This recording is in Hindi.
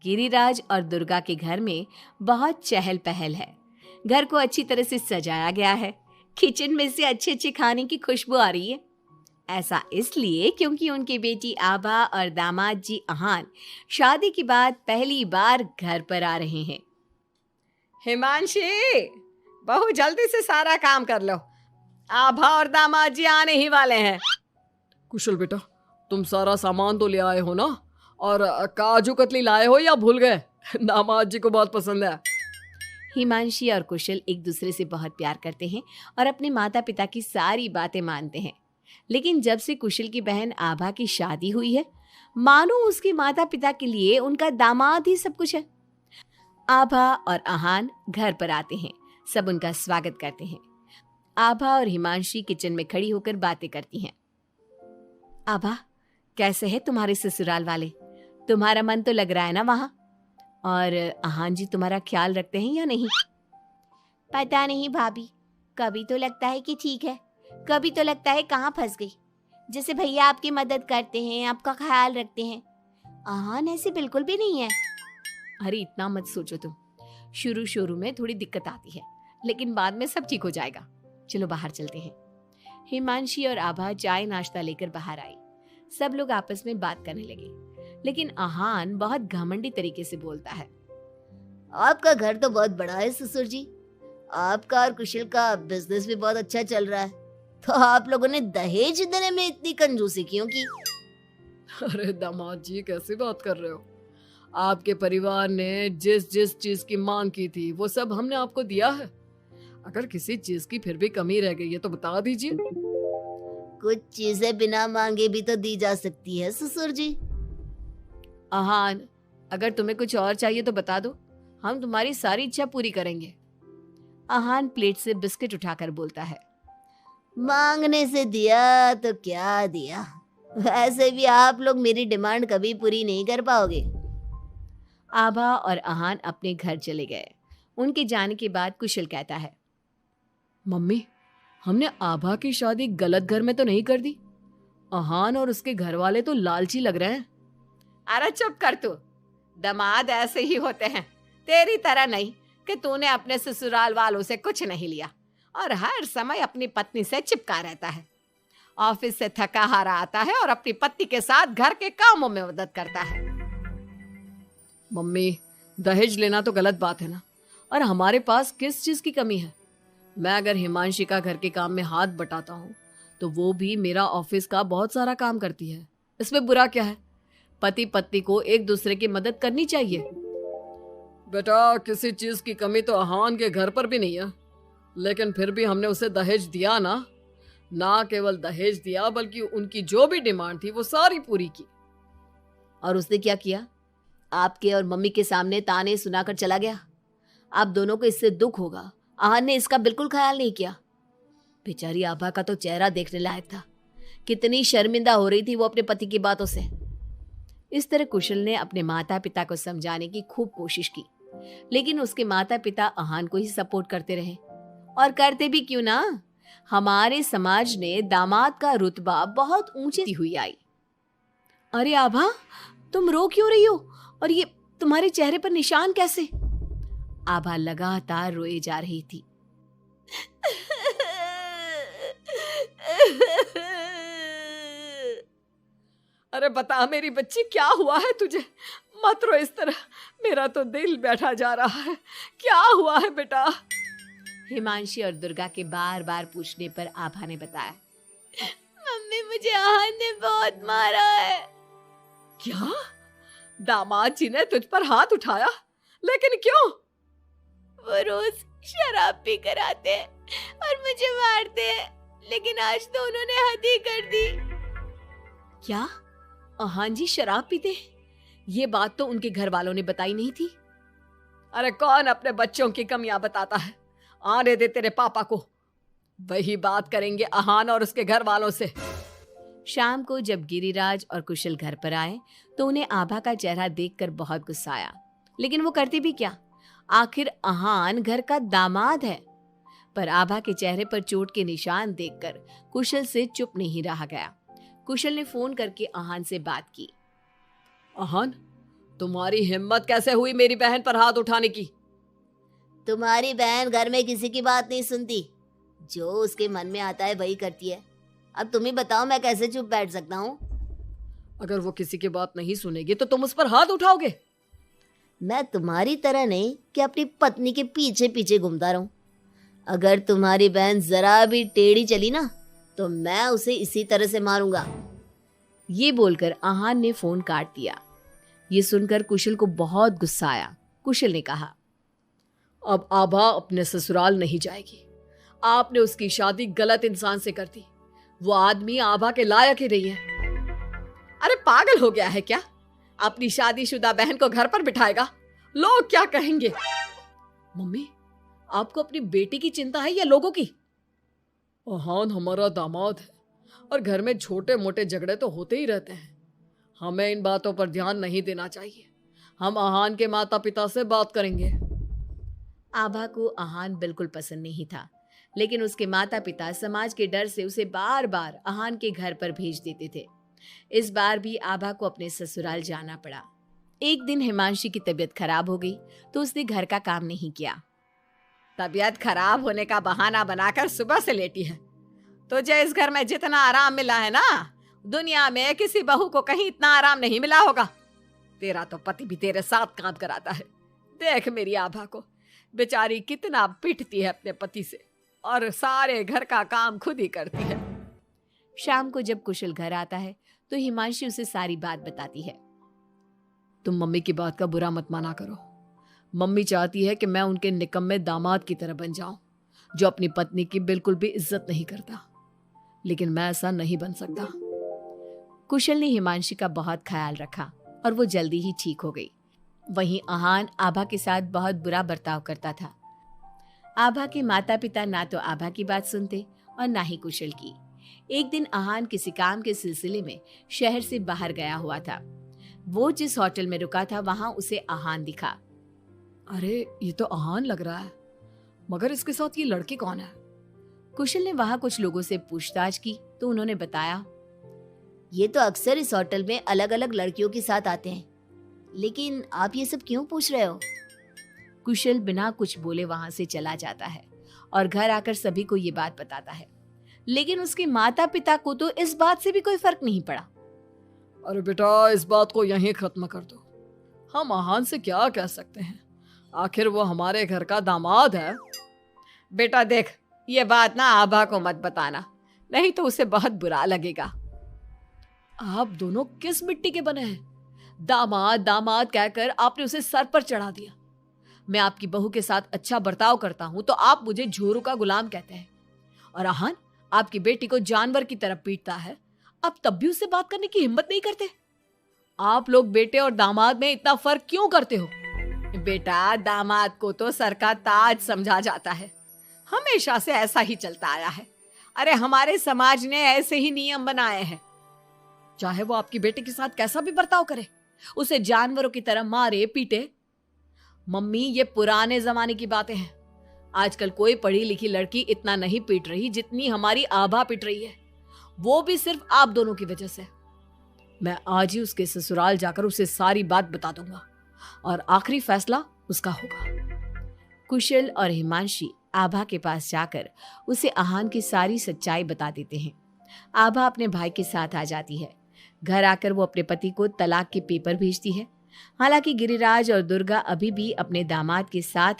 गिरिराज और दुर्गा के घर में बहुत चहल पहल है। घर को अच्छी तरह से सजाया गया है। किचन में से अच्छे अच्छे खाने की खुशबू आ रही है। ऐसा इसलिए क्योंकि उनकी बेटी आभा और दामाद जी अहान शादी के बाद पहली बार घर पर आ रहे हैं। हिमांशी, बहू जल्दी से सारा काम कर लो। आभा और दामाद जी आने ही वाले हैं। कुशल बेटा, तुम सारा सामान तो ले आए हो ना? और काजू कतली लाए हो या भूल गए? दामाद जी को बहुत पसंद है। हिमांशी और कुशल एक दूसरे से बहुत प्यार करते हैं और अपने माता पिता की सारी बातें मानते हैं। लेकिन जब से कुशल की बहन आभा की शादी हुई है, मानो उसके माता पिता के लिए उनका दामाद ही सब कुछ है। आभा और अहान घर पर आते हैं। सब उनका स्वागत करते हैं। आभा और हिमांशी किचन में खड़ी होकर बातें करती हैं। आभा, कैसे है तुम्हारे ससुराल वाले? तुम्हारा मन तो लग रहा है ना वहां? और अहान जी तुम्हारा ख्याल रखते हैं या नहीं? पता नहीं भाभी, कभी तो लगता है कि ठीक है, कभी तो लगता है कहाँ फंस गई। जैसे भैया आपकी मदद करते हैं, आपका ख्याल रखते हैं, अहान ऐसे बिल्कुल भी नहीं है। अरे इतना मत सोचो तुम। शुरू शुरू में थोड़ी दिक्कत आती है, लेकिन बाद में सब ठीक हो जाएगा। चलो बाहर चलते हैं। हिमांशी और आभा चाय नाश्ता लेकर बाहर आई। सब लोग आपस में बात करने लगे, लेकिन अहान बहुत घमंडी तरीके से बोलता है। आपका घर तो बहुत बड़ा है ससुर जी, आपका और कुशल का बिजनेस भी बहुत अच्छा चल रहा है, तो आप लोगों ने दहेज देने में इतनी कंजूसी क्यों की? अरे दामाद जी, कैसी बात कर रहे हो? आपके परिवार ने जिस जिस चीज की मांग की थी वो सब हमने आपको दिया है। अगर किसी चीज की फिर भी कमी रह गई है तो बता दीजिए। कुछ चीजें बिना मांगे भी तो दी जा सकती है ससुर जी। अहान, अगर तुम्हें कुछ और चाहिए तो बता दो, हम तुम्हारी सारी इच्छा पूरी करेंगे। अहान प्लेट से बिस्किट उठाकर बोलता है। मांगने से दिया तो क्या दिया, वैसे भी आप लोग मेरी डिमांड कभी पूरी नहीं कर पाओगे। आभा और अहान अपने घर चले गए। उनके जाने के बाद कुशल कहता है। मम्मी, हमने आभा की शादी गलत घर में तो नहीं कर दी? अहान और उसके घर वाले तो लालची लग रहे हैं। अरे चुप कर तू। दामाद ऐसे ही होते हैं, तेरी तरह नहीं कि तूने अपने ससुराल वालों से कुछ नहीं लिया और हर समय अपनी पत्नी से चिपका रहता है। ऑफिस से थका हारा आता है और अपनी पत्नी के साथ घर के कामों में मदद करता है। मम्मी, दहेज लेना तो गलत बात है ना? और हमारे पास किस चीज की कमी है? मैं अगर हिमांशी का घर के काम में हाथ बटाता हूँ तो वो भी मेरा ऑफिस का बहुत सारा काम करती है। इसमें बुरा क्या है? पति पत्नी को एक दूसरे की मदद करनी चाहिए। बेटा, किसी चीज की कमी तो अहान के घर पर भी नहीं है, लेकिन फिर भी हमने उसे दहेज दिया ना। ना केवल दहेज दिया बल्कि उनकी जो भी डिमांड थी वो सारी पूरी की। और उसने क्या किया? आपके और मम्मी के सामने ताने सुनाकर चला गया। आप दोनों को इससे दुख होगा। अहान ने इसका बिल्कुल ख्याल नहीं किया। बेचारी आभा का तो चेहरा देखने लायक था। कितनी शर्मिंदा हो रही थी वो अपने पति की बातों से। इस तरह कुशल ने अपने माता पिता को समझाने की खूब कोशिश की, लेकिन उसके माता पिता अहान को ही सपोर्ट करते रहे। और करते भी क्यों ना, हमारे समाज ने दामाद का रुतबा बहुत ऊंचे हुई आई। अरे आभा, तुम रो क्यों रही हो? और ये तुम्हारे चेहरे पर निशान कैसे? आभा लगातार रोए जा रही थी। अरे बता मेरी बच्ची, क्या हुआ है तुझे? मत रो इस तरह, मेरा तो दिल बैठा जा रहा है। क्या हुआ है बेटा? हिमांशी और दुर्गा के बार बार पूछने पर आभा ने बताया। मम्मी, मुझे अहान ने बहुत मारा है। क्या? दामाद जी ने तुझ पर हाथ उठाया? लेकिन क्यों? वो रोज शराब पी कर आते हैं और मुझे मारते हैं, लेकिन आज तो उन्होंने हद ही कर दी। क्या अहान जी शराब पीते हैं? ये बात तो उनके घर वालों ने बताई नहीं थी। अरे कौन अपने बच्चों की कमियां बताता है? आने दे तेरे पापा को, वही बात करेंगे अहान और उसके घर वालों से। शाम को जब गिरिराज और कुशल घर पर आए तो उन्हें आभा का चेहरा देखकर बहुत गुस्सा आया, लेकिन वो करते भी क्या? आखिर अहान घर का दामाद है। पर आभा के चेहरे पर चोट के निशान देखकर कुशल से चुप नहीं रहा गया। कुशल ने फोन करके अहान से बात की। अहान, तुम्हारी हिम्मत कैसे हुई मेरी बहन पर हाथ उठाने की? तुम्हारी बहन घर में किसी की बात नहीं सुनती, जो उसके मन में आता है वही करती है। अब तुम ही बताओ मैं कैसे चुप बैठ सकता हूँ? अगर वो किसी की बात नहीं सुनेगी तो तुम उस पर हाथ उठाओगे? मैं तुम्हारी तरह नहीं कि अपनी पत्नी के पीछे पीछे घूमता रहूं। अगर तुम्हारी बहन जरा भी टेढ़ी चली ना तो मैं उसे इसी तरह से मारूंगा। ये बोलकर आहान ने फोन काट दिया। ये सुनकर कुशल को बहुत गुस्सा आया। कुशल ने कहा, अब आभा अपने ससुराल नहीं जाएगी। आपने उसकी शादी गलत इंसान से कर दी। वो आदमी आभा के लायक ही नहीं है। अरे पागल हो गया है क्या? अपनी शादीशुदा बहन को घर पर बिठाएगा? लोग क्या कहेंगे? मम्मी, आपको अपनी बेटी की चिंता है या लोगों की? आहान हमारा दामाद है और घर में छोटे मोटे झगड़े तो होते ही रहते हैं। हमें इन बातों पर ध्यान नहीं देना चाहिए। हम आहान के माता पिता से बात करेंगे। आभा को आहान बिल्कुल पसंद नहीं था, लेकिन उसके माता पिता समाज के डर से उसे बार बार आहान के घर पर भेज देते थे। इस बार भी आभा को अपने ससुराल जाना पड़ा। एक दिन हिमांशी की तबीयत खराब हो गई तो उसने घर का काम नहीं किया। तबीयत खराब होने का बहाना बनाकर सुबह से लेटी है। तुझे इस घर में जितना आराम मिला है ना, दुनिया में किसी बहू को कहीं इतना आराम नहीं मिला होगा। तेरा तो पति भी तेरे साथ काम कराता है। देख मेरी आभा को, बेचारी कितना पिटती है अपने पति से और सारे घर का काम खुद ही करती है। शाम को जब कुशल घर आता है तो हिमांशी उसे सारी बात बताती है। तुम मम्मी की बात का बुरा मत माना करो। मम्मी चाहती है कि मैं उनके निकम्मे दामाद की तरह बन जाऊं, जो अपनी पत्नी की बिल्कुल भी इज्जत नहीं करता। लेकिन मैं ऐसा नहीं बन सकता। कुशल ने हिमांशी का बहुत ख्याल रखा और वो जल्दी ही ठीक हो गई। वहीं आहान आभा के साथ बहुत बुरा बर्ताव करता था। आभा के माता पिता ना तो आभा की बात सुनते और ना ही कुशल की। एक दिन आहान किसी काम के सिलसिले में शहर से बाहर गया हुआ था। वो जिस होटल में रुका था वहां उसे आहान दिखा। अरे ये तो आहान लग रहा है, मगर इसके साथ ये लड़की कौन है? कुशल ने वहां कुछ लोगों से पूछताछ की तो उन्होंने बताया, ये तो अक्सर इस होटल में अलग अलग लड़कियों के साथ आते हैं। लेकिन आप ये सब क्यों पूछ रहे हो? कुशल बिना कुछ बोले वहां से चला जाता है और घर आकर सभी को ये बात बताता है। लेकिन उसके माता पिता को तो इस बात से भी कोई फर्क नहीं पड़ा। अरे बेटा, इस बात को यहीं खत्म कर दो। हम आहान से क्या कह सकते हैं? आखिर वो हमारे घर का दामाद है। बेटा देख, ये बात ना आभा को मत बताना, नहीं तो उसे बहुत बुरा लगेगा। आप दोनों किस मिट्टी के बने हैं? दामाद दामाद कहकर आपने उसे सर पर चढ़ा दिया। मैं आपकी बहू के साथ अच्छा बर्ताव करता हूं तो आप मुझे झोरू का गुलाम कहते हैं। और आहान आपकी बेटी को जानवर की तरफ पीटता है, आप तब भी उससे बात करने की हिम्मत नहीं करते। आप लोग बेटे और दामाद में इतना फर्क क्यों करते हो? बेटा, दामाद को तो सर का ताज समझा जाता है। हमेशा से ऐसा ही चलता आया है। अरे हमारे समाज ने ऐसे ही नियम बनाए हैं। चाहे वो आपकी बेटी के साथ कैसा भी बर्ताव करे, उसे जानवरों की तरह मारे पीटे। मम्मी, ये पुराने जमाने की बातें हैं। आजकल कोई पढ़ी लिखी लड़की इतना नहीं पीट रही जितनी हमारी आभा पीट रही है, वो भी सिर्फ आप दोनों की वजह से। मैं आज ही उसके ससुराल जाकर उसे सारी बात बता दूंगा और आखिरी फैसला उसका होगा। कुशल और हिमांशी आभा के पास जाकर उसे आहान की सारी सच्चाई बता देते हैं। आभा अपने भाई के साथ आ जाती है। घर आकर वो अपने पति को तलाक के पेपर भेजती है। हालांकि गिरिराज और दुर्गा अभी भी अपने दामाद के साथ